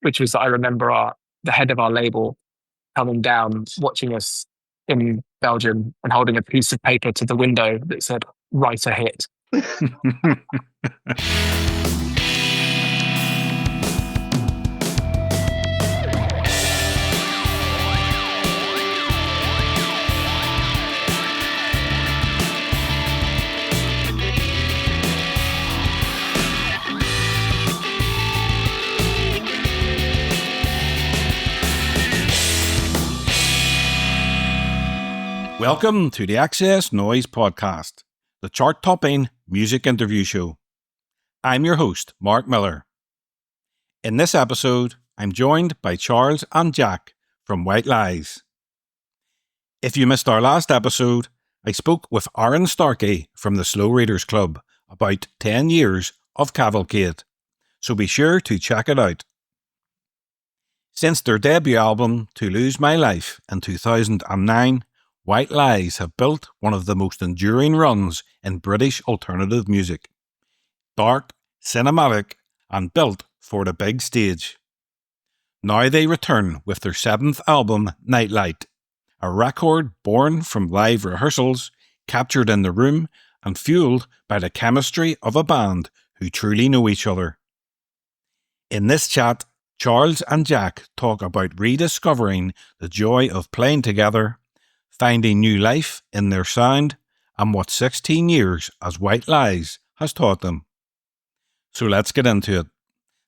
which was, I remember the head of our label coming down, watching us in Belgium and holding a piece of paper to the window that said, "Write a hit." Welcome to the XS Noize Podcast, the chart-topping music interview show. I'm your host, Mark Millar. In this episode, I'm joined by Charles and Jack from White Lies. If you missed our last episode, I spoke with Aaron Starkey from the Slow Readers Club about 10 years of Cavalcade, so be sure to check it out. Since their debut album, To Lose My Life, in 2009, White Lies have built one of the most enduring runs in British alternative music. Dark, cinematic, and built for the big stage. Now they return with their 7th album, Nightlight, a record born from live rehearsals, captured in the room, and fueled by the chemistry of a band who truly know each other. In this chat, Charles and Jack talk about rediscovering the joy of playing together, finding new life in their sound, and what 16 years as White Lies has taught them. So let's get into it.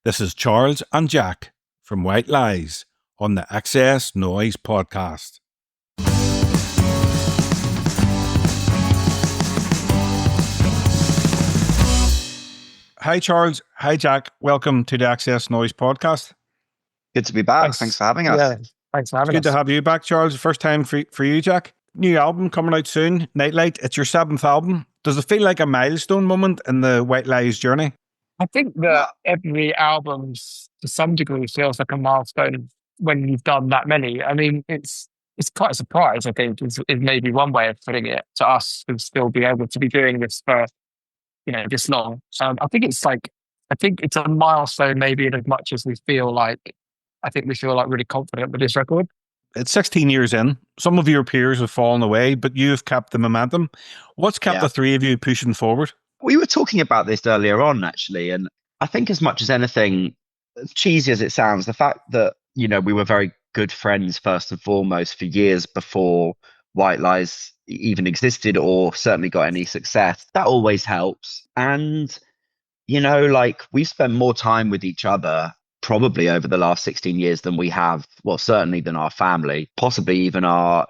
This is Charles and Jack from White Lies on the XS Noize Podcast. Hi Charles, hi Jack, welcome to the XS Noize Podcast. Good to be back. Thanks for having us. Yeah, thanks for having us. Good to have you back, Charles. First time for you, Jack. New album coming out soon, Nightlight. It's your 7th album. Does it feel like a milestone moment in the White Lies journey? I think that every album, to some degree, feels like a milestone when you've done that many. I mean, it's quite a surprise, I think, is maybe one way of putting it, to us to still be able to be doing this for, this long. I think it's a milestone maybe in as much as we feel like really confident with this record. It's 16 years in. Some of your peers have fallen away, but you've kept the momentum. What's kept the three of you pushing forward? We were talking about this earlier on, actually, and I think as much as anything, as cheesy as it sounds, the fact that, we were very good friends first and foremost for years before White Lies even existed or certainly got any success, that always helps. And, we've spent more time with each other probably over the last 16 years than we have, well, certainly than our family, possibly even our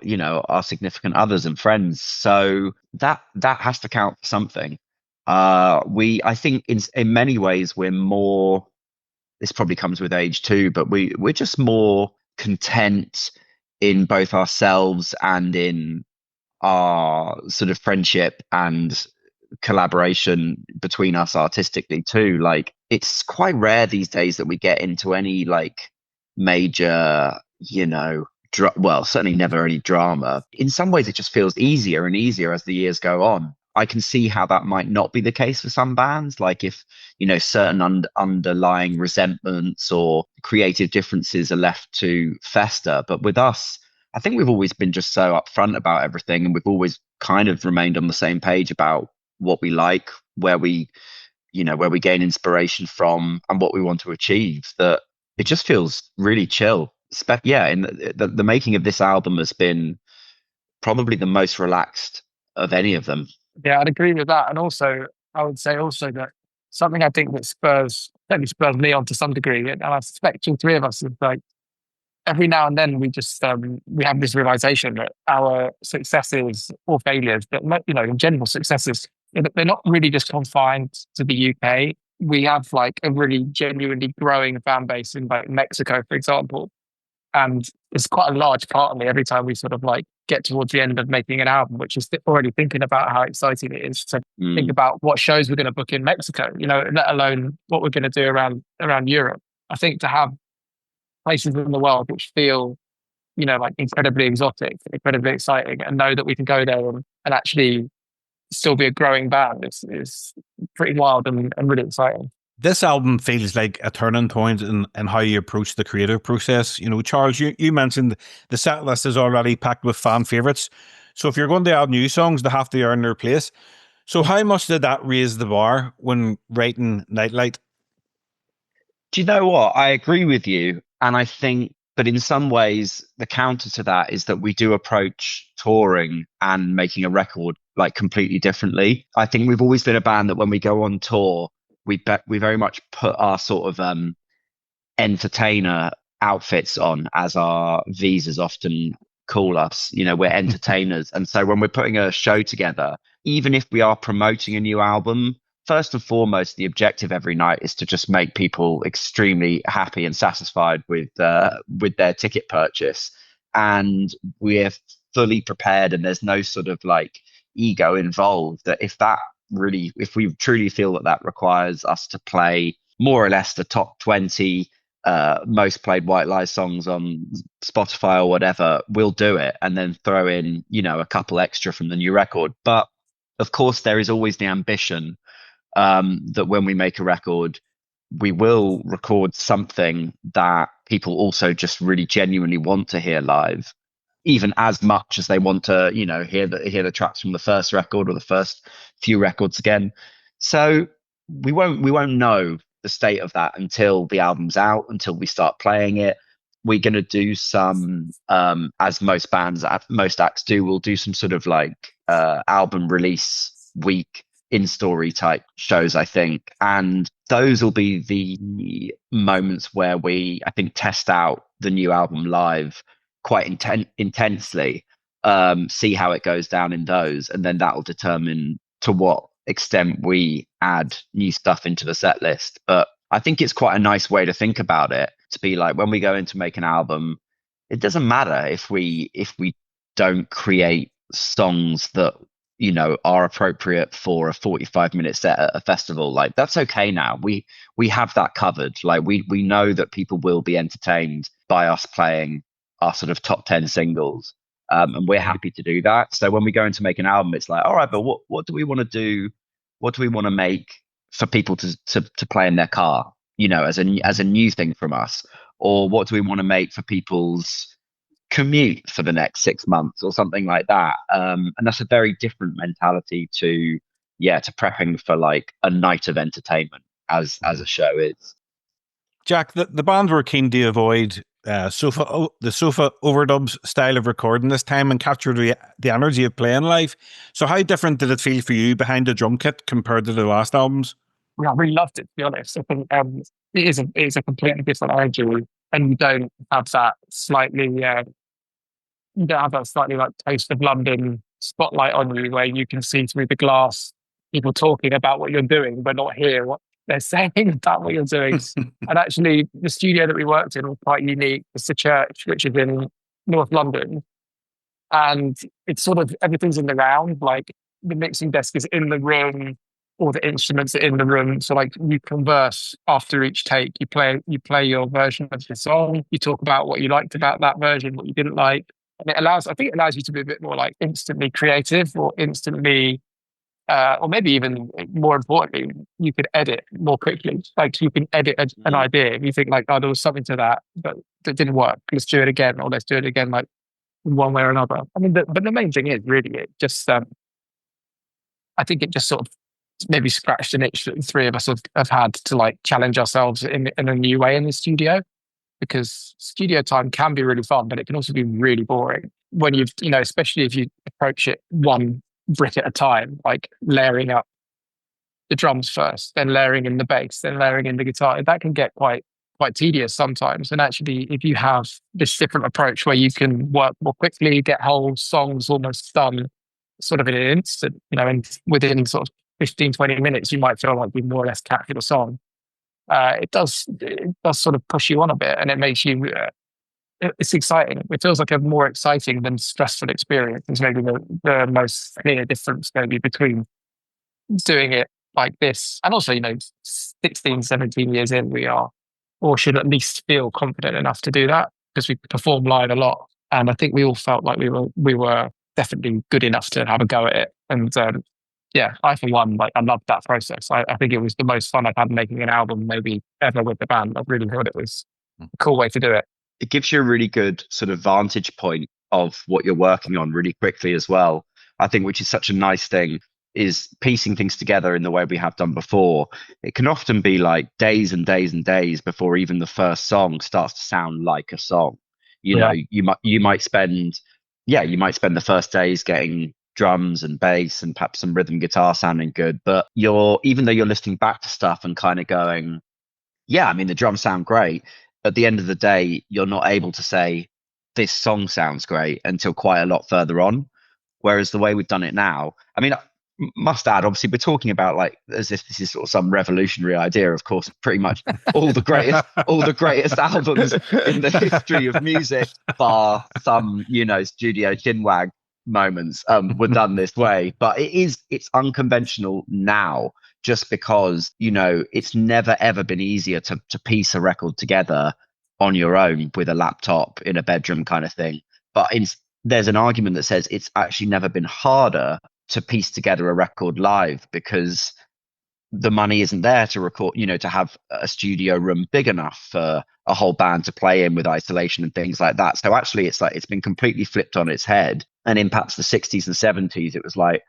significant others and friends. So that has to count for something. I think in many ways we're more, this probably comes with age too, but we're just more content in both ourselves and in our sort of friendship and collaboration between us artistically too. Like, it's quite rare these days that we get into any major, certainly never any drama. In some ways it just feels easier and easier as the years go on. I can see how that might not be the case for some bands, like if certain underlying resentments or creative differences are left to fester. But with us, I think we've always been just so upfront about everything, and we've always kind of remained on the same page about what we like, where we gain inspiration from, and what we want to achieve, that it just feels really chill. And the making of this album has been probably the most relaxed of any of them. Yeah, I'd agree with that. And also, I would say also that something I think that certainly spurs me on to some degree, and I suspect all three of us, is like every now and then we just we have this realization that our successes or failures, but in general successes, they're not really just confined to the UK. We have a really genuinely growing fan base in Mexico, for example. And it's quite a large part of me every time we sort of get towards the end of making an album, which is already thinking about how exciting it is to think about what shows we're going to book in Mexico, let alone what we're going to do around Europe. I think to have places in the world which feel, incredibly exotic, incredibly exciting, and know that we can go there and actually still be a growing band is pretty wild and really exciting. This album feels like a turning point in how you approach the creative process. You know, Charles, you mentioned the set list is already packed with fan favourites. So if you're going to add new songs, they have to earn their place. So how much did that raise the bar when writing Nightlight? Do you know what? I agree with you. And I think, but in some ways, the counter to that is that we do approach touring and making a record like completely differently. I think we've always been a band that when we go on tour, we very much put our sort of entertainer outfits on, as our visas often call us. You know, we're entertainers. And so when we're putting a show together, even if we are promoting a new album, first and foremost, the objective every night is to just make people extremely happy and satisfied with their ticket purchase. And we're fully prepared, and there's no sort of like ego involved. That if we truly feel that requires us to play more or less the top 20 most played White Lies songs on Spotify or whatever, we'll do it, and then throw in, you know, a couple extra from the new record. But of course, there is always the ambition that when we make a record, we will record something that people also just really genuinely want to hear live, even as much as they want to, you know, hear the tracks from the first record or the first few records again. So we won't know the state of that until the album's out, until we start playing it. We're going to do some, as most bands, most acts do, we'll do some sort of like album release week in story type shows, I think. And those will be the moments where we, I think, test out the new album live quite intensely, see how it goes down in those. And then that will determine to what extent we add new stuff into the set list. But I think it's quite a nice way to think about it, to be like, when we go in to make an album, it doesn't matter if we don't create songs that, you know, are appropriate for a 45-minute set at a festival. Like, that's okay now. We have that covered. Like, we know that people will be entertained by us playing our sort of top 10 singles. And we're happy to do that. So when we go in to make an album, it's like, all right, but what do we want to do? What do we want to make for people to play in their car, you know, as a new thing from us? Or what do we want to make for people's commute for the next 6 months or something like that? And that's a very different mentality to prepping for like a night of entertainment as a show is. Jack, the band were keen to avoid the sofa overdubs style of recording this time and capture the energy of playing live. So how different did it feel for you behind the drum kit compared to the last albums? Yeah, I really loved it, to be honest. I think it is a completely different energy, and you don't have that slightly like taste of London spotlight on you, where you can see through the glass people talking about what you're doing but not hear what they're saying about what you're doing. And actually, the studio that we worked in was quite unique. It's the Church, which is in North London, and it's sort of everything's in the round. Like, the mixing desk is in the room, all the instruments are in the room. So like, you converse after each take. You play your version of the song. You talk about what you liked about that version, what you didn't like. And I think it allows you to be a bit more like instantly creative, or instantly, or maybe even more importantly, you could edit more quickly. Like, you can edit an idea. If you think like, oh, there was something to that, but that didn't work, let's do it again, or let's do it again, like one way or another. I mean, but the main thing is really it just, I think it just sort of maybe scratched an itch that the three of us have had to like challenge ourselves in a new way in the studio. Because studio time can be really fun, but it can also be really boring when you've, you know, especially if you approach it one brick at a time, like layering up the drums first, then layering in the bass, then layering in the guitar. That can get quite tedious sometimes. And actually, if you have this different approach where you can work more quickly, get whole songs almost done sort of in an instant, you know, and within sort of 15, 20 minutes, you might feel like you've more or less captured a song. It does sort of push you on a bit, and it makes you, it's exciting. It feels like a more exciting than stressful experience. It's maybe the most clear difference maybe between doing it like this. And also, you know, 16, 17 years in, we are, or should at least feel confident enough to do that, because we perform live a lot. And I think we all felt like we were definitely good enough to have a go at it. And yeah, I for one, like I loved that process. I think it was the most fun I've had making an album maybe ever with the band. I really thought it was a cool way to do it. It gives you a really good sort of vantage point of what you're working on really quickly as well. I think, which is such a nice thing, is piecing things together in the way we have done before. It can often be like days and days and days before even the first song starts to sound like a song. You know, you might spend the first days getting drums and bass and perhaps some rhythm guitar sounding good, but even though you're listening back to stuff and kind of going, yeah, I mean, the drums sound great. At the end of the day, you're not able to say this song sounds great until quite a lot further on. Whereas the way we've done it now, I mean, I must add, obviously, we're talking about like as if this is sort of some revolutionary idea. Of course, pretty much all the greatest albums in the history of music, bar some, studio chinwag moments, were done this way. But it's unconventional now, just because it's never ever been easier to piece a record together on your own with a laptop in a bedroom kind of thing. But there's an argument that says it's actually never been harder to piece together a record live, because the money isn't there to record, to have a studio room big enough for a whole band to play in with isolation and things like that. So actually it's been completely flipped on its head. And in perhaps the 60s and 70s, it was like,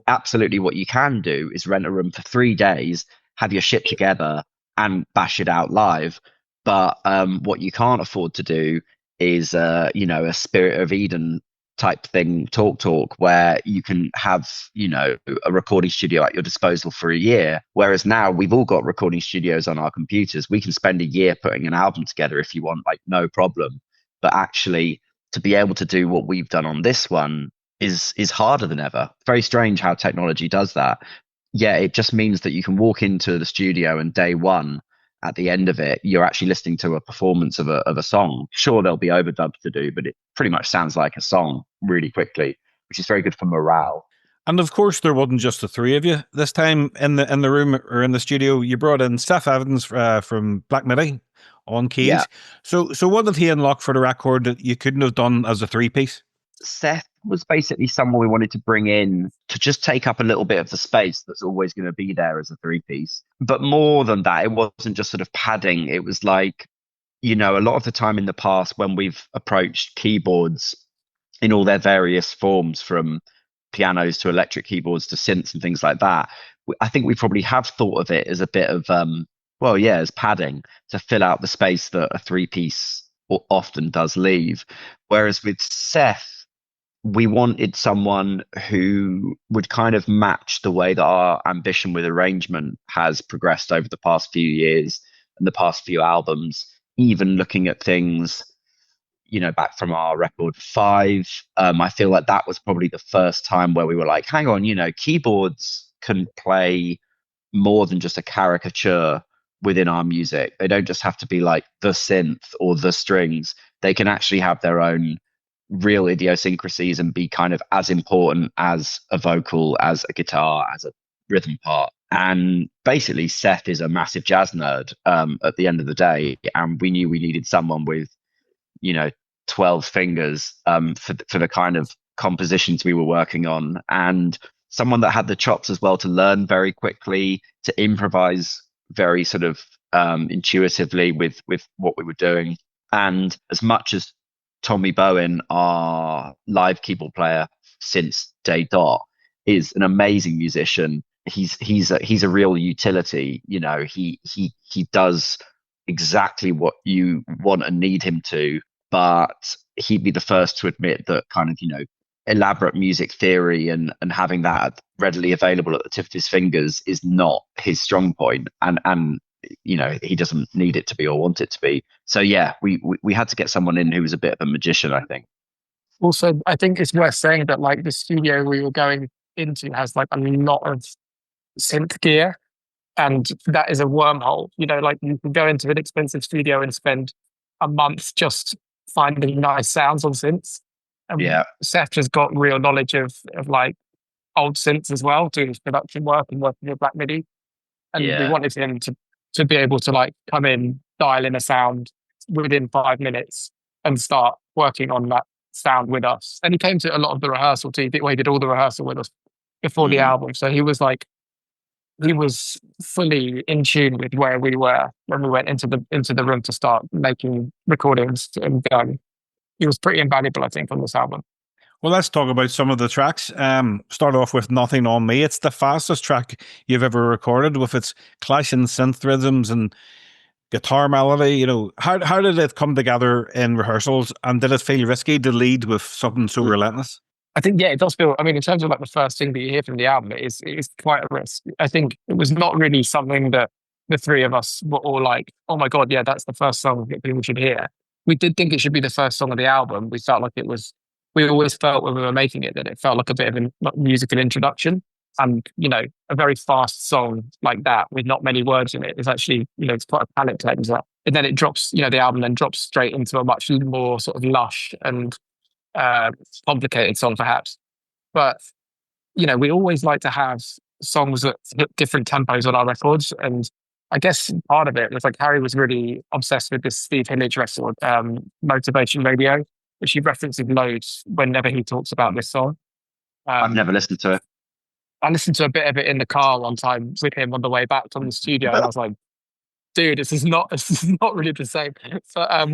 absolutely what you can do is rent a room for 3 days, have your shit together and bash it out live. But what you can't afford to do is a Spirit of Eden type thing, talk where you can have a recording studio at your disposal for a year. Whereas now we've all got recording studios on our computers. We can spend a year putting an album together if you want, like, no problem. But actually, to be able to do what we've done on this one is harder than ever. Very strange how technology does that. Yeah, it just means that you can walk into the studio and day one, at the end of it, you're actually listening to a performance of a song. Sure, there'll be overdubs to do, but it pretty much sounds like a song really quickly, which is very good for morale. And of course, there wasn't just the three of you this time in the room or in the studio. You brought in Seth Evans from Black Midi on keys. Yeah. So what did he unlock for the record that you couldn't have done as a three-piece? Seth was basically someone we wanted to bring in to just take up a little bit of the space that's always going to be there as a three-piece. But more than that, it wasn't just sort of padding. It was like, a lot of the time in the past when we've approached keyboards in all their various forms, from pianos to electric keyboards to synths and things like that, I think we probably have thought of it as a bit of, as padding to fill out the space that a three-piece often does leave. Whereas with Seth, we wanted someone who would kind of match the way that our ambition with arrangement has progressed over the past few years and the past few albums, even looking at things, back from our record 5. I feel like that was probably the first time where we were like, hang on, keyboards can play more than just a caricature within our music. They don't just have to be like the synth or the strings. They can actually have their own real idiosyncrasies and be kind of as important as a vocal, as a guitar, as a rhythm part. And basically, Seth is a massive jazz nerd at the end of the day, and we knew we needed someone with 12 fingers for the kind of compositions we were working on, and someone that had the chops as well to learn very quickly, to improvise very sort of intuitively with what we were doing. And as much as Tommy Bowen, our live keyboard player since day dot, is an amazing musician, he's a real utility. He does exactly what you want and need him to, but he'd be the first to admit that kind of elaborate music theory and having that readily available at the tip of his fingers is not his strong point, and he doesn't need it to be or want it to be. So yeah, we had to get someone in who was a bit of a magician, I think. Also, I think it's worth saying that like the studio we were going into has like a lot of synth gear, and that is a wormhole. Like you can go into an expensive studio and spend a month just finding nice sounds on synths. Yeah, Seth has got real knowledge of like old synths as well, doing his production work and working with Black Midi. And we wanted him to be able to like come in, dial in a sound within 5 minutes and start working on that sound with us. And he came to a lot of the rehearsal too. He did all the rehearsal with us before the album. So he was fully in tune with where we were when we went into the room to start making recordings. And he was pretty invaluable, I think, on this album. Well, let's talk about some of the tracks. Start off with Nothing on Me. It's the fastest track you've ever recorded, with its clashing synth rhythms and guitar melody. You know, how did it come together in rehearsals, and did it feel risky to lead with something so relentless? I think, yeah, it does feel, I mean, in terms of like the first thing that you hear from the album, it is quite a risk. I think it was not really something that the three of us were all like, oh my God, yeah, that's the first song that people should hear. We did think it should be the first song of the album. We felt like we always felt when we were making it that it felt like a bit of a musical introduction. And, you know, a very fast song like that with not many words in it is actually, you know, it's quite a palate cleanser. And then it drops, you know, the album then drops straight into a much more sort of lush and complicated song perhaps. But, you know, we always like to have songs that hit different tempos on our records. And I guess part of it was like Harry was really obsessed with this Steve Hillage record, Motivation Radio, which he references loads whenever he talks about this song. I've never listened to it. I listened to a bit of it in the car one time with him on the way back from the studio, and I was like, dude, this is not really the same. But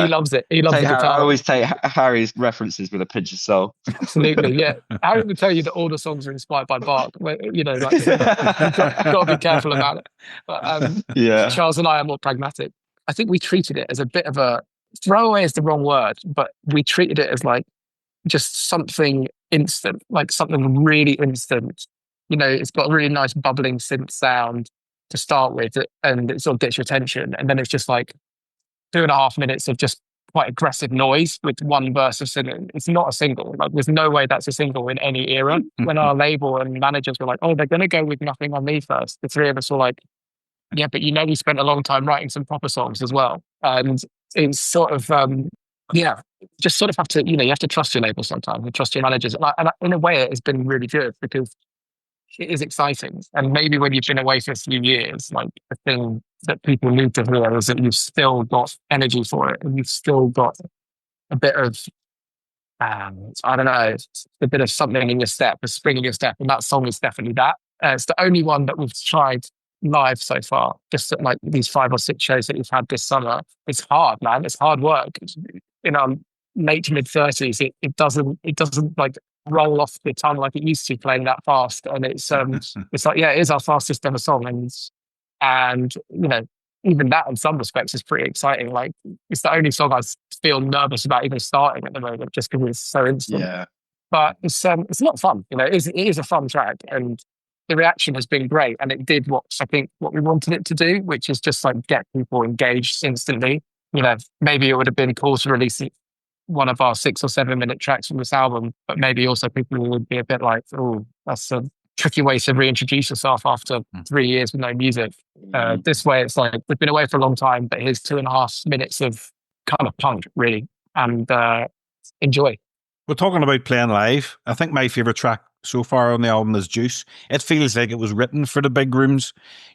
he loves it. He loves the guitar. I always take Harry's references with a pinch of salt. Absolutely, yeah. Harry would tell you that all the songs are inspired by Bach. You know, like, you've got to be careful about it. But Charles and I are more pragmatic. I think we treated it as a bit of a throwaway is the wrong word, but we treated it as like just something instant, like something really instant. You know, it's got a really nice bubbling synth sound to start with, and it sort of gets your attention. And then it's just like 2.5 minutes of just quite aggressive noise with one verse of singing. It's not a single. Like, there's no way that's a single in any era. When our label and managers were like, oh, they're going to go with Nothing on Me first, the three of us were like, yeah, but you know, we spent a long time writing some proper songs as well. And it's sort of, just sort of have to, you know, you have to trust your label sometimes and trust your managers. And in a way, it has been really good because it is exciting. And maybe when you've been away for a few years, like, the thing that people need to hear is that you've still got energy for it, and you've still got a bit of, I don't know, a bit of something in your step, a spring in your step. And that song is definitely that. It's the only one that we've tried live so far, just at like these 5 or 6 shows that we've had this summer. It's hard, man. It's hard work. In our late to mid 30s, it doesn't like roll off the tongue like it used to, playing that fast. And it's like, yeah, it is our fastest ever song. And you know, even that in some respects is pretty exciting. Like, it's the only song I feel nervous about even starting at the moment, just because it's so instant. Yeah. But it's a lot of fun. You know, it is a fun track, and the reaction has been great, and it did what we wanted it to do, which is just like get people engaged instantly. You know, maybe it would have been cool to release one of our 6 or 7 minute tracks from this album, but maybe also people would be a bit like, oh, that's a tricky way to reintroduce yourself after 3 years with no music. This way, it's like, we've been away for a long time, but here's 2.5 minutes of kind of punk, really, and enjoy. We're talking about playing live. I think my favorite track so far on the album is Juice. It feels like it was written for the big rooms.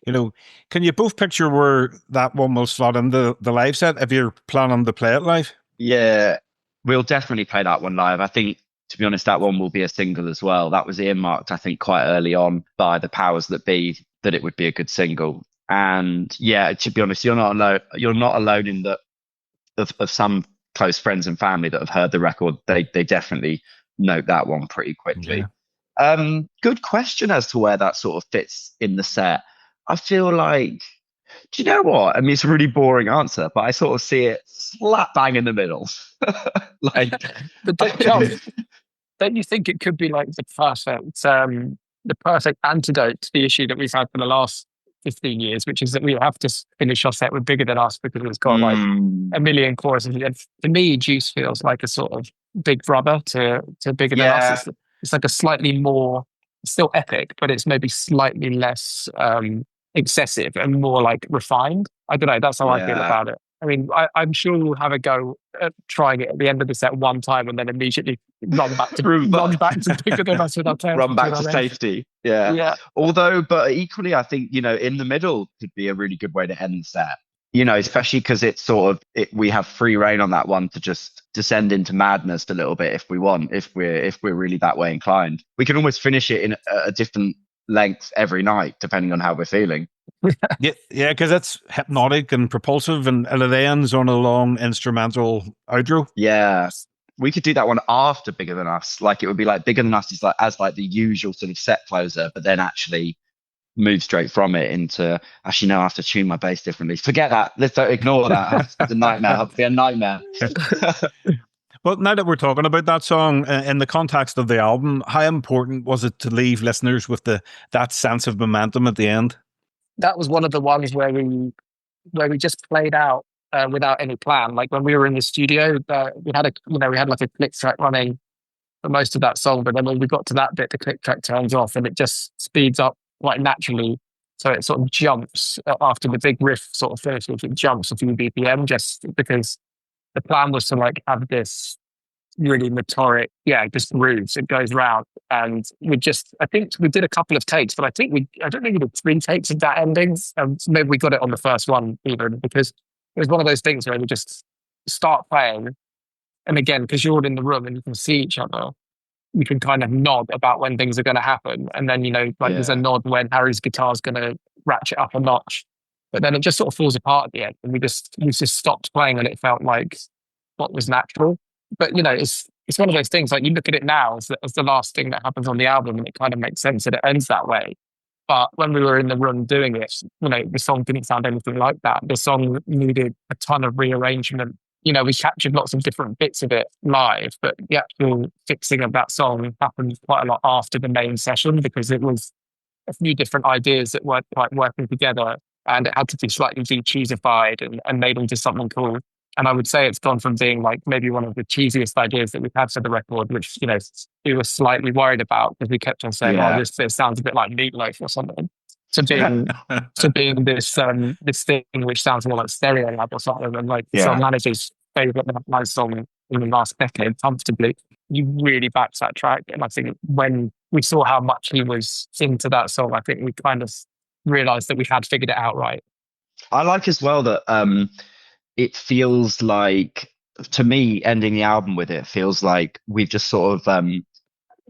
You know, can you both picture where that one will slot in the live set if you're planning to play it live? Yeah, we'll definitely play that one live. I think, to be honest, that one will be a single as well. That was earmarked, I think, quite early on by the powers that be, that it would be a good single. And yeah, to be honest, you're not alone. You're not alone in that of some close friends and family that have heard the record. They definitely note that one pretty quickly. Yeah. Good question as to where that sort of fits in the set. I feel like, do you know what? I mean, it's a really boring answer, but I sort of see it slap bang in the middle. Like, but don't you think it could be like the perfect antidote to the issue that we've had for the last 15 years, which is that we have to finish our set with Bigger Than Us because it's got like a million choruses. And to me, Juice feels like a sort of big brother to Bigger Than Us. It's like a slightly more, still epic, but it's maybe slightly less excessive and more like refined. I don't know. That's how I feel about it. I mean, I'm sure we'll have a go at trying it at the end of the set one time and then immediately run back to Bigger Than Us with our tails. Run back to safety. Yeah. Although, but equally, I think, you know, In the Middle could be a really good way to end the set. especially because it's sort of we have free reign on that one to just descend into madness a little bit if we want, if we're really that way inclined. We can almost finish it in a different length every night depending on how we're feeling. Yeah, because it's hypnotic and propulsive, and it ends on a long instrumental outro. Yeah, we could do that one after Bigger Than Us. Like it would be like Bigger Than Us is like as like the usual sort of set closer, but then actually move straight from it into actually no, I have to tune my bass differently. Forget that. Let's don't ignore that. It's a nightmare. It'll be a nightmare. Well, now that we're talking about that song in the context of the album, how important was it to leave listeners with that sense of momentum at the end? That was one of the ones where we just played out without any plan. Like when we were in the studio, we had like a click track running for most of that song, but then when we got to that bit, the click track turns off and it just speeds up like naturally. So it sort of jumps after the big riff sort of finishes. It jumps a few BPM just because the plan was to like have this really motorik, just grooves. It goes round, and I think we did a couple of takes, but I don't think we did 3 takes of that endings. So maybe we got it on the first one even, because it was one of those things where we just start playing, and again, because you're all in the room and you can see each other, you can kind of nod about when things are going to happen, and then there's a nod when Harry's guitar is going to ratchet up a notch, but then it just sort of falls apart at the end, and we just stopped playing, and it felt like what was natural. But it's one of those things, like you look at it now as the last thing that happens on the album, and it kind of makes sense that it ends that way. But when we were in the room doing it, the song didn't sound anything like that. The song needed a ton of rearrangement. We captured lots of different bits of it live, but the actual fixing of that song happened quite a lot after the main session, because it was a few different ideas that weren't quite working together, and it had to be slightly de-cheesified and made into something cool. And I would say it's gone from being like maybe one of the cheesiest ideas that we've had for the record, which, we were slightly worried about because we kept on saying, oh, this sounds a bit like Meatloaf or something, to being this thing which sounds more like Stereo Lab or something. And like it's our manager's favorite live song in the last decade, comfortably. You really backed that track. And I think when we saw how much he was into that song, I think we kind of realized that we had figured it out right. I like as well that it feels like, to me, ending the album with it feels like we've just sort of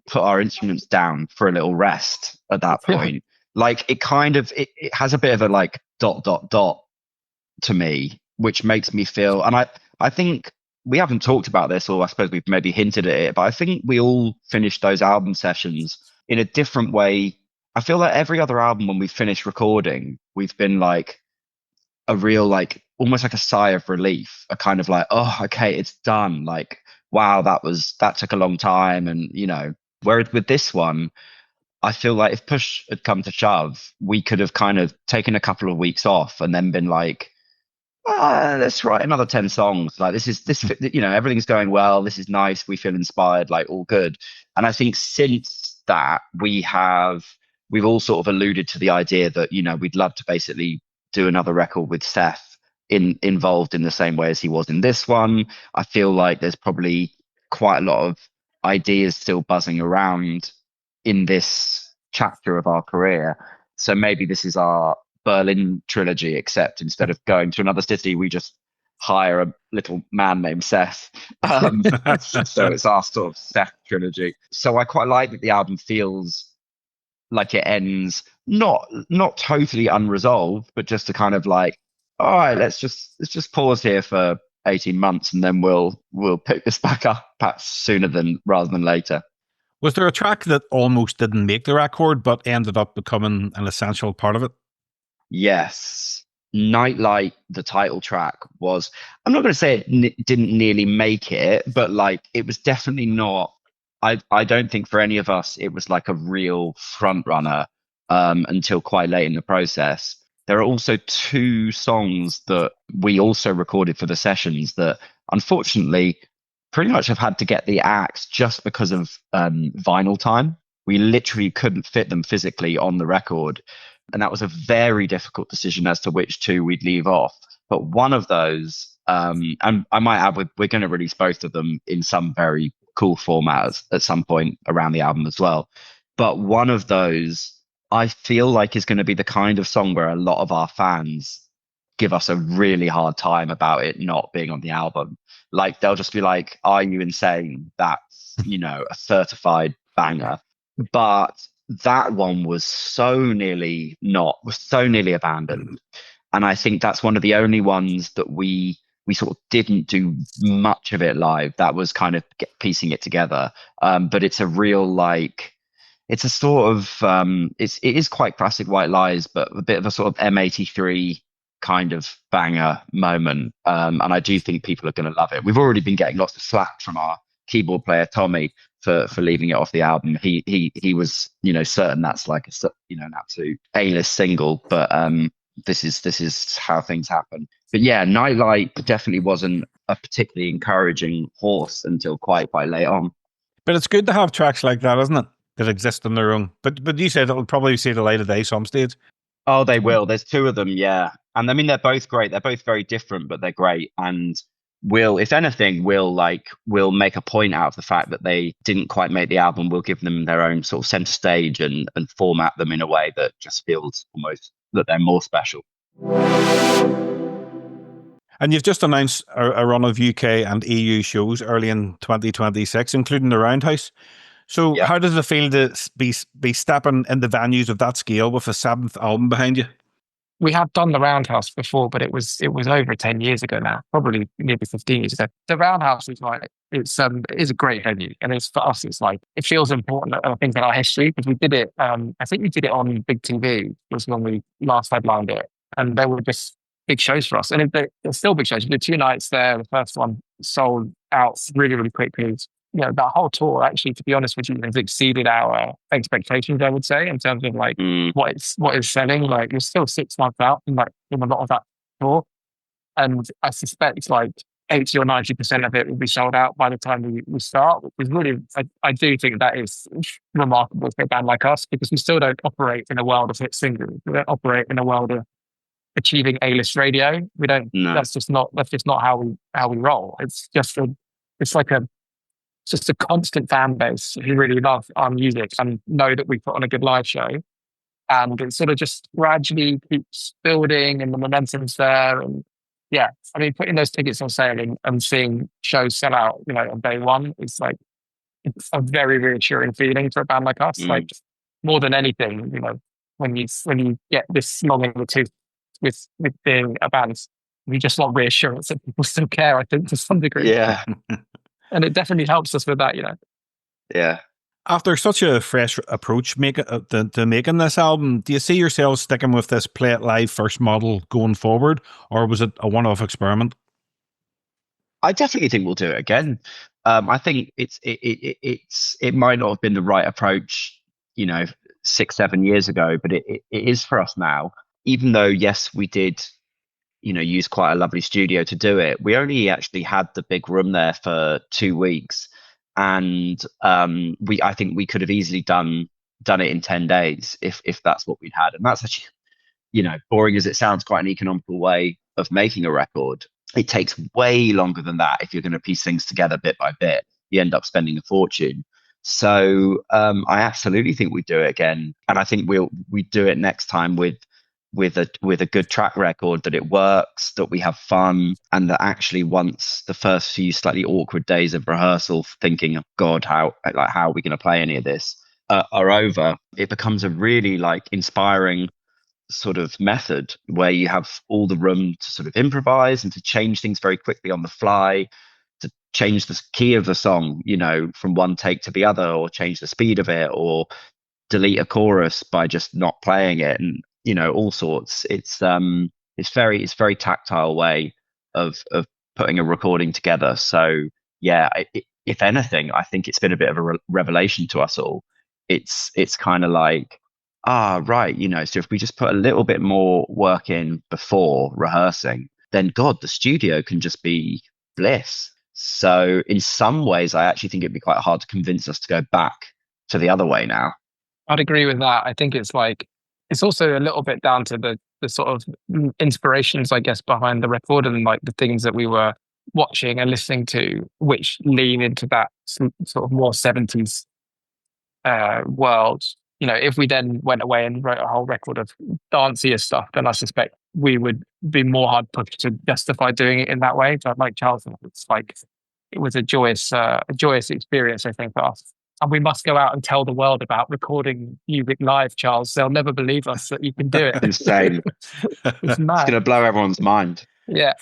put our instruments down for a little rest at that point. Like it kind of, it has a bit of a like ... to me, which makes me feel, and I think we haven't talked about this, or I suppose we've maybe hinted at it, but I think we all finished those album sessions in a different way. I feel like every other album when we finish recording, we've been like a real, like almost like a sigh of relief, a kind of like, oh, okay, it's done. Like, wow, that took a long time. And, whereas with this one, I feel like if push had come to shove, we could have kind of taken a couple of weeks off and then been like, let's write another 10 songs. Like everything's going well. This is nice. We feel inspired, like all good. And I think since that we've all sort of alluded to the idea that, we'd love to basically do another record with Seth involved in the same way as he was in this one. I feel like there's probably quite a lot of ideas still buzzing around in this chapter of our career. So maybe this is our Berlin trilogy, except instead of going to another city, we just hire a little man named Seth. So it's our sort of Seth trilogy. So I quite like that the album feels like it ends not totally unresolved, but just to kind of like, all right, let's just pause here for 18 months and then we'll pick this back up perhaps sooner rather than later. Was there a track that almost didn't make the record but ended up becoming an essential part of it? Yes. Nightlight, the title track, was, I'm not going to say it didn't nearly make it, but like it was definitely not, I don't think for any of us it was like a real front runner until quite late in the process. There are also 2 songs that we also recorded for the sessions that unfortunately pretty much have had to get the axe just because of vinyl time. We literally couldn't fit them physically on the record. And that was a very difficult decision as to which 2 we'd leave off. But one of those, and I might add, we're going to release both of them in some very cool formats at some point around the album as well. But one of those, I feel like, is going to be the kind of song where a lot of our fans give us a really hard time about it not being on the album. Like they'll just be like, "Are you insane? That's, you know, a certified banger." But that one was so nearly abandoned. And I think that's one of the only ones that we sort of didn't do much of it live. That was kind of piecing it together. But it's a real like, it's a sort of it is quite classic White Lies, but a bit of a sort of M83 kind of banger moment. And I do think people are going to love it. We've already been getting lots of slack from our keyboard player Tommy for leaving it off the album. He was, you know, certain that's like a, you know, an absolute A-list single, but this is how things happen. But yeah, Nightlight definitely wasn't a particularly encouraging horse until quite late on. But it's good to have tracks like that, isn't it? That exist on their own. But you said it'll probably see the light of day some stage. Oh, they will. There's two of them, yeah. And I mean, they're both great. They're both very different, but they're great. And if anything, we'll make a point out of the fact that they didn't quite make the album. We'll give them their own sort of center stage and format them in a way that just feels almost that they're more special. And you've just announced a run of UK and EU shows early in 2026, including the Roundhouse. So how does it feel to be stepping in the venues of that scale with a 7th album behind you? We have done the Roundhouse before, but it was over 10 years ago now, probably maybe 15 years ago. The Roundhouse is like, it is a great venue. And it's for us, it's like, it feels important, I think, in our history, because we did it, I think we did it on Big TV, was when we last headlined it. And they were just big shows for us. And they're still big shows. We did 2 nights there. The first one sold out really, really quickly. You know, that whole tour, actually, to be honest with you, has exceeded our expectations, I would say, in terms of like what is selling. Like, we're still 6 months out from a lot of that tour. And I suspect like 80 or 90% of it will be sold out by the time we start, which is really, I do think that is remarkable for a band like us, because we still don't operate in a world of hit singles. We don't operate in a world of achieving A-list radio. We don't, that's just not how we roll. It's just a constant fan base who really love our music and know that we put on a good live show. And it sort of just gradually keeps building and the momentum's there. And yeah, I mean, putting those tickets on sale and seeing shows sell out, you know, on day one, it's a very reassuring feeling for a band like us. Like, more than anything, you know, when you get this long in the tooth with being a band, you just want reassurance that people still care, I think, to some degree. Yeah. And it definitely helps us with that, you know. Yeah. After such a fresh approach to making this album, do you see yourselves sticking with this play it live first model going forward, or was it a one-off experiment? I definitely think we'll do it again. I think it might not have been the right approach, you know, 6-7 years ago, but it is for us now. Even though, yes, we did, you know, use quite a lovely studio to do it. We only actually had the big room there for 2 weeks, and I think we could have easily done it in 10 days if that's what we'd had. And that's actually, you know, boring as it sounds, quite an economical way of making a record. It takes way longer than that if you're going to piece things together bit by bit. You end up spending a fortune. So I absolutely think we do it again, and I think we do it next time with a good track record, that it works, that we have fun, and that actually once the first few slightly awkward days of rehearsal, thinking, oh God, how are we going to play any of this, are over, it becomes a really like inspiring sort of method where you have all the room to sort of improvise and to change things very quickly on the fly, to change the key of the song, you know, from one take to the other, or change the speed of it, or delete a chorus by just not playing it, and you know, all sorts. It's very tactile way of putting a recording together. So yeah, if anything, I think it's been a bit of a revelation to us all. It's kind of like, right, you know, so if we just put a little bit more work in before rehearsing, then God, the studio can just be bliss. So in some ways, I actually think it'd be quite hard to convince us to go back to the other way now. I'd agree with that. I think it's also a little bit down to the sort of inspirations, I guess, behind the record, and like the things that we were watching and listening to, which lean into that sort of more 70s world. You know, if we then went away and wrote a whole record of dancier stuff, then I suspect we would be more hard pushed to justify doing it in that way. So like Charles, it's like it was a joyous experience, I think, for us. And we must go out and tell the world about recording music live, Charles. They'll never believe us that you can do it. Insane. It's mad. It's going to blow everyone's mind. Yeah.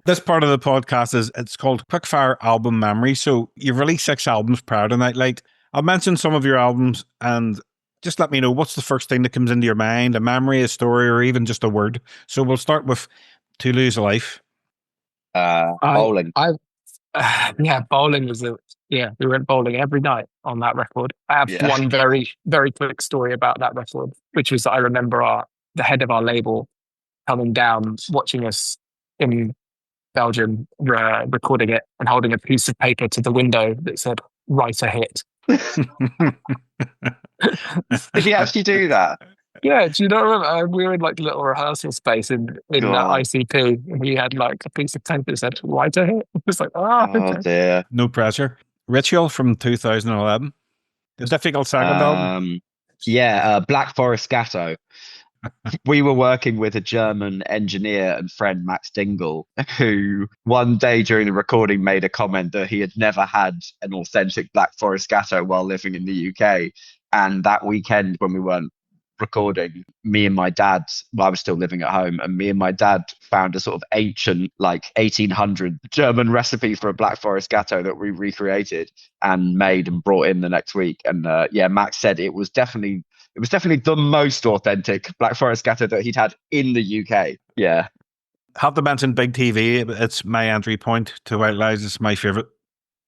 This part of the podcast it's called Quickfire Album Memory. So you've released 6 albums prior to Nightlight. I'll mention some of your albums and just let me know what's the first thing that comes into your mind, a memory, a story, or even just a word. So we'll start with To Lose a Life. Bowling. Bowling was we went bowling every night on that record. I have one very, very quick story about that record, which was that I remember the head of our label coming down, watching us in Belgium, recording it and holding a piece of paper to the window that said, "Write a hit." Did he actually do that? Yeah, do you not remember? We were in like the little rehearsal space in that ICP, and he had like a piece of paper that said, "Write a hit." It was like, oh dear. No pressure. Ritual from 2011. The difficult second album. Black Forest Gatto. We were working with a German engineer and friend, Max Dingle, who one day during the recording made a comment that he had never had an authentic Black Forest Gatto while living in the UK. And that weekend when we weren't recording, me and my dad, I was still living at home, and me and my dad found a sort of ancient, like 1800 German recipe for a Black Forest Gatto that we recreated and made and brought in the next week. And Max said it was definitely the most authentic Black Forest Gatto that he'd had in the UK. Yeah. Have to mention Big TV. It's my entry point to White Lies. It's my favorite.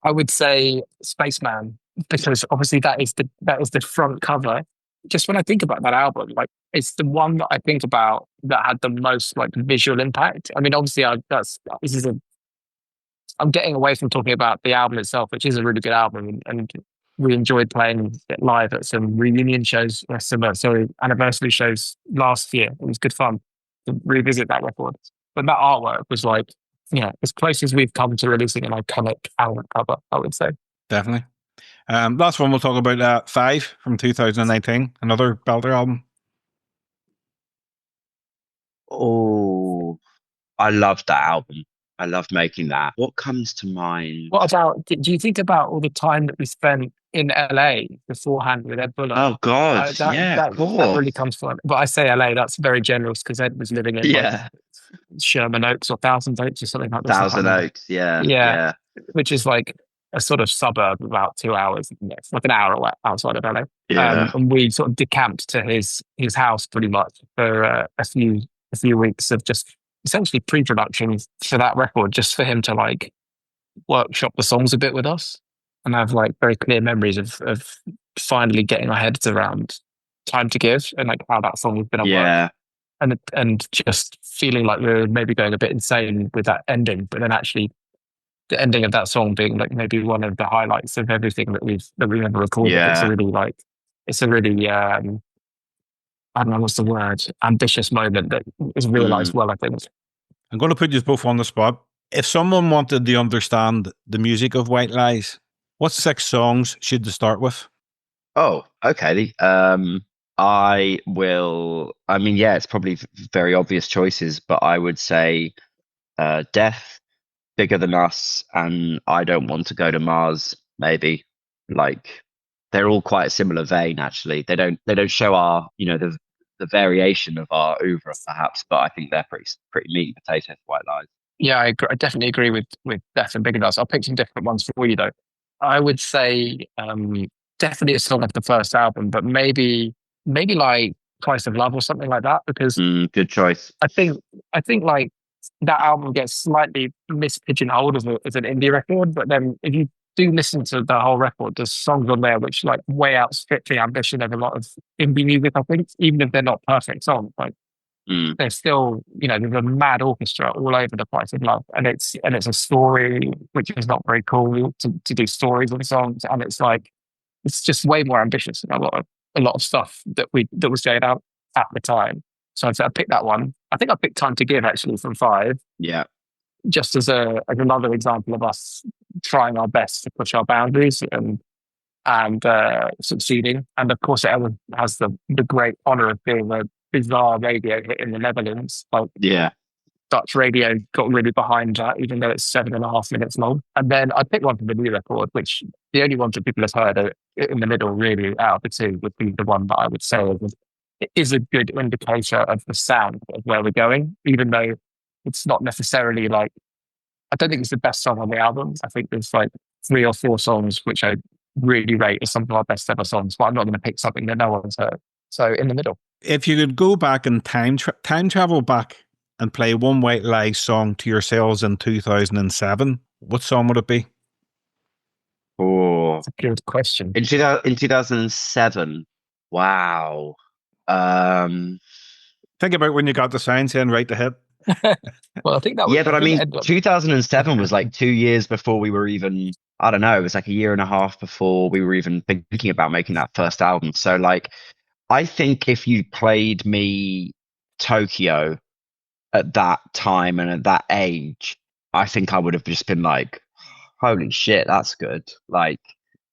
I would say Spaceman, because obviously that is the front cover. Just when I think about that album, like it's the one that I think about that had the most like visual impact. I mean, obviously I'm getting away from talking about the album itself, which is a really good album, and we enjoyed playing it live at some reunion shows, anniversary shows last year. It was good fun to revisit that record. But that artwork was like, as close as we've come to releasing an iconic album cover, I would say. Definitely. Last one we'll talk about, 5 from 2019, another belter album. Oh, I loved that album. I loved making that. What comes to mind? What about, do you think about all the time that we spent in LA beforehand with Ed Buller? Oh, God. That really comes from it. But I say LA, that's very generous because Ed was living in like Sherman Oaks or Thousand Oaks or something like that. Thousand Oaks, yeah. Which is like a sort of suburb about 2 hours. It's like an hour outside of LA. Yeah. And we sort of decamped to his house pretty much for a few weeks of just essentially pre-production for that record, just for him to like workshop the songs a bit with us. And I have like very clear memories of finally getting our heads around Time to Give and like how that song has been on work. And just feeling like we were maybe going a bit insane with that ending, but then actually the ending of that song being like maybe one of the highlights of everything that we've ever recorded. Yeah. It's a really I don't know what's the word, ambitious moment that is realized well, I think. I'm going to put you both on the spot. If someone wanted to understand the music of White Lies, what 6 songs should they start with? Oh, okay. It's probably very obvious choices, but I would say Death, Bigger Than Us, and I Don't Want to Go to Mars, maybe. Like, they're all quite a similar vein, actually. They don't show our, the variation of our oeuvre, perhaps, but I think they're pretty meat and potatoes, White Lies. Yeah, I I definitely agree with Death and Bigger Than Us. I'll pick some different ones for you, though. I would say definitely a song off the first album, but maybe like Price of Love or something like that, because good choice. I think like that album gets slightly mispigeonholed as an indie record, but then if you do listen to the whole record, there's songs on there which like way outstrip the ambition of a lot of indie music, I think, even if they're not perfect songs. Like they're still, there's a mad orchestra all over the Price of Love, and it's a story which is not very cool to do stories on songs, and it's just way more ambitious than a lot of stuff that was going out at the time. So I picked that one. I think I picked Time to Give actually from 5. Yeah. Just as another example of us trying our best to push our boundaries and succeeding. And of course, it has the great honor of being bizarre radio hit in the Netherlands. Like Yeah. Dutch radio got really behind that, even though it's 7.5 minutes long. And then I picked one from the new record, which the only ones that people have heard are in the middle, really, out of the two, would be the one that I would say is a good indicator of the sound of where we're going, even though it's not necessarily like, I don't think it's the best song on the album. I think there's like 3 or 4 songs which I really rate as some of our best ever songs, but I'm not going to pick something that no one's heard. So in the middle. If you could go back and time travel back and play one White Lies song to yourselves in 2007, what song would it be? Oh, That's a good question. in 2007. Wow. Think about when you got the sign saying right to hit. Well, I think that was, Yeah, but I mean, Edward. 2007 was like 2 years before we were even, I don't know, it was like a year and a half before we were even thinking about making that first album. So like, I think if you played me Tokyo at that time and at that age, I think I would have just been like, holy shit, that's good. Like,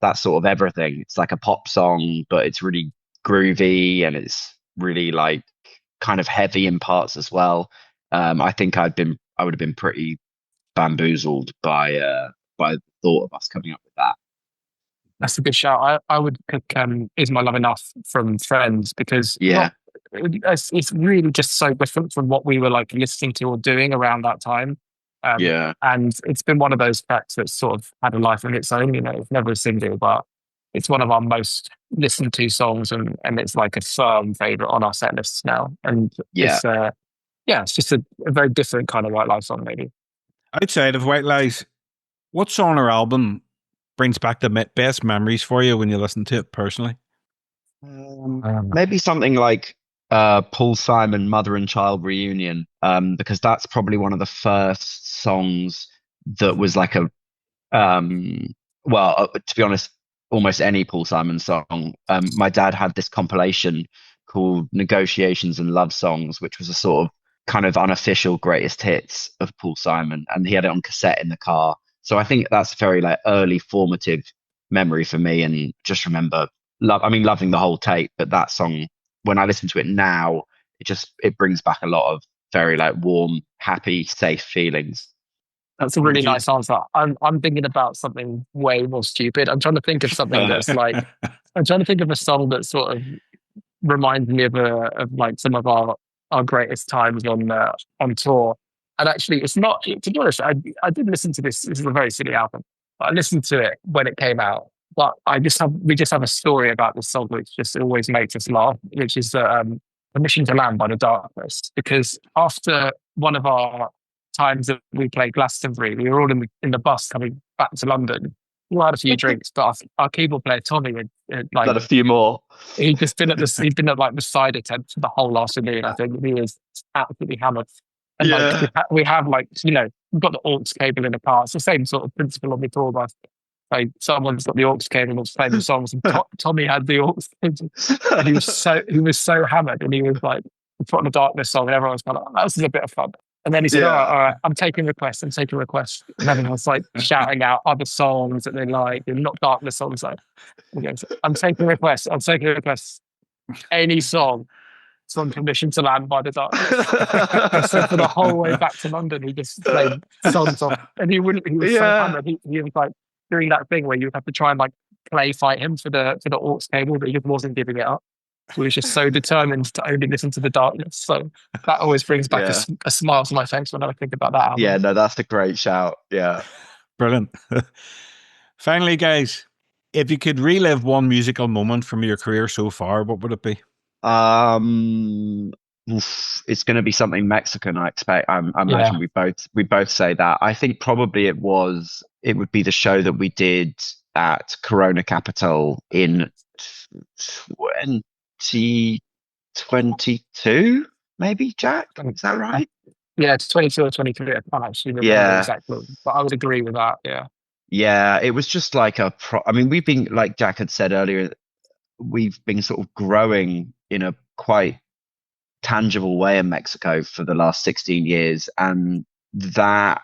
that's sort of everything. It's like a pop song, but it's really groovy and it's really like kind of heavy in parts as well. I think I would have been pretty bamboozled by the thought of us coming up with that. That's a good shout. I would pick Is My Love Enough from Friends, because Yeah. it's really just so different from what we were like listening to or doing around that time. Yeah. And it's been one of those tracks that's sort of had a life of its own. You know, it's never a single, but it's one of our most listened to songs, and it's like a firm favorite on our set lists now. And Yeah. it's just a very different kind of White Lies song, maybe. Outside of White Lies, what song or album brings back the best memories for you when you listen to it personally? Maybe something like Paul Simon Mother and Child Reunion, because that's probably one of the first songs that was like to be honest, almost any Paul Simon song. My dad had this compilation called Negotiations and Love Songs, which was a sort of kind of unofficial greatest hits of Paul Simon, and he had it on cassette in the car. So I think that's a very like early formative memory for me, and just remember loving the whole tape, but that song, when I listen to it now, it brings back a lot of very like warm, happy, safe feelings. That's a really nice answer. I'm thinking about something way more stupid. I'm trying to think of something that's like, I'm trying to think of a song that sort of reminds me of like some of our greatest times on tour. And actually, it's not, to be honest, I did listen to this. This is a very silly album, but I listened to it when it came out. But we just have a story about this song which just always makes us laugh, which is Permission to Land by The Darkness. Because after one of our times that we played Glastonbury, we were all in the bus coming back to London. We had a few drinks, but our keyboard player Tommy had like Got a few more. he'd been at like the cider tent for the whole afternoon. I think he was absolutely hammered. And like we have like, you know, we've got the aux cable in the car. It's the same sort of principle on the tour bus. Like someone's got the aux cable and was playing the songs, and Tommy had the aux cable, and he was so hammered, and he was like put on the Darkness song, and everyone was kind of like, this is a bit of fun. And then he said, all right, I'm taking requests. And everyone was like shouting out other songs that they like, and not Darkness songs. Like, I'm taking requests. Any song. It's on Permission to Land by The Darkness. So for the whole way back to London, he just played songs off, and he was so hammered. He was like doing that thing where you have to try and like play fight him for the aux cable, but he just wasn't giving it up. He was just so determined to only listen to The Darkness. So that always brings back a smile to my face when I think about that album. Yeah, no, that's a great shout. Yeah. Brilliant. Finally, guys, if you could relive one musical moment from your career so far, what would it be? It's going to be something Mexican, I expect. I imagine we both say that. I think probably it would be the show that we did at Corona Capital in 2022, maybe, Jack? Is that right? Yeah, it's 22 or 23. I can't actually remember exactly, but I would agree with that. Yeah, it was just like I mean, we've been, like Jack had said earlier, we've been sort of growing in a quite tangible way in Mexico for the last 16 years. And that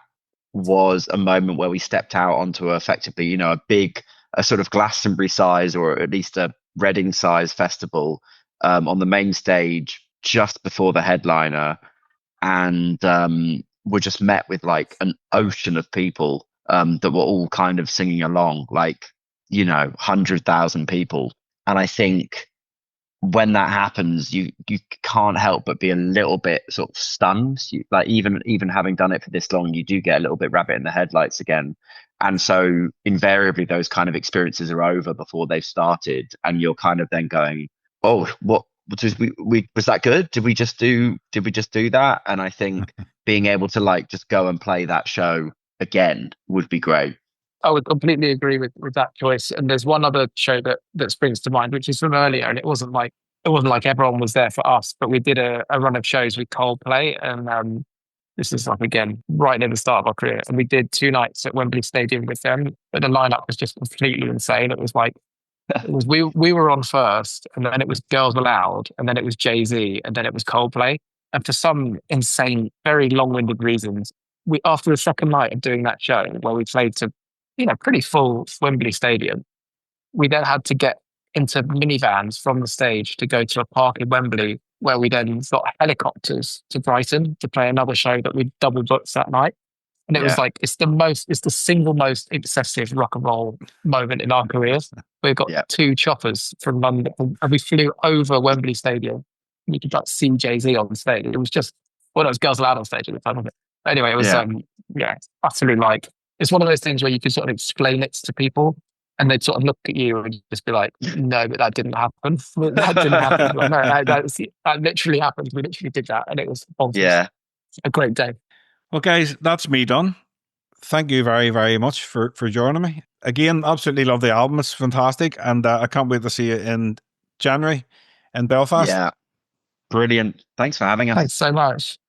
was a moment where we stepped out onto effectively, you know, a sort of Glastonbury size, or at least a Reading size festival, on the main stage, just before the headliner, and were just met with like an ocean of people that were all kind of singing along, like, 100,000 people. And I think when that happens, you can't help but be a little bit sort of stunned. Like even having done it for this long, you do get a little bit rabbit in the headlights again. And so invariably those kind of experiences are over before they've started, and you're kind of then going, oh, what was that good? Did we just do that? And I think being able to like just go and play that show again would be great. I would completely agree with that choice. And there's one other show that springs to mind, which is from earlier, and it wasn't like everyone was there for us, but we did a run of shows with Coldplay, and this is like again right near the start of our career, and we did 2 nights at Wembley Stadium with them. But the lineup was just completely insane. It was like we were on first, and then it was Girls Aloud, and then it was Jay-Z, and then it was Coldplay. And for some insane, very long-winded reasons, we after the second night of doing that show, where we played to pretty full Wembley Stadium, we then had to get into minivans from the stage to go to a park in Wembley, where we then got helicopters to Brighton to play another show that we double booked that night. And it was like, it's the single most excessive rock and roll moment in our careers. We've got 2 choppers from London, and we flew over Wembley Stadium. And you could like see Jay-Z on stage. It was just, it was Girls Aloud on stage at the time, wasn't it? But anyway, it was, utterly like, it's one of those things where you can sort of explain it to people, and they'd sort of look at you and just be like, no, but that didn't happen. That didn't happen. Like, no, that literally happened. We literally did that, and it was a great day. Well, guys, that's me done. Thank you very, very much for joining me. Again, absolutely love the album. It's fantastic, and I can't wait to see it in January in Belfast. Yeah, brilliant. Thanks for having us. Thanks so much.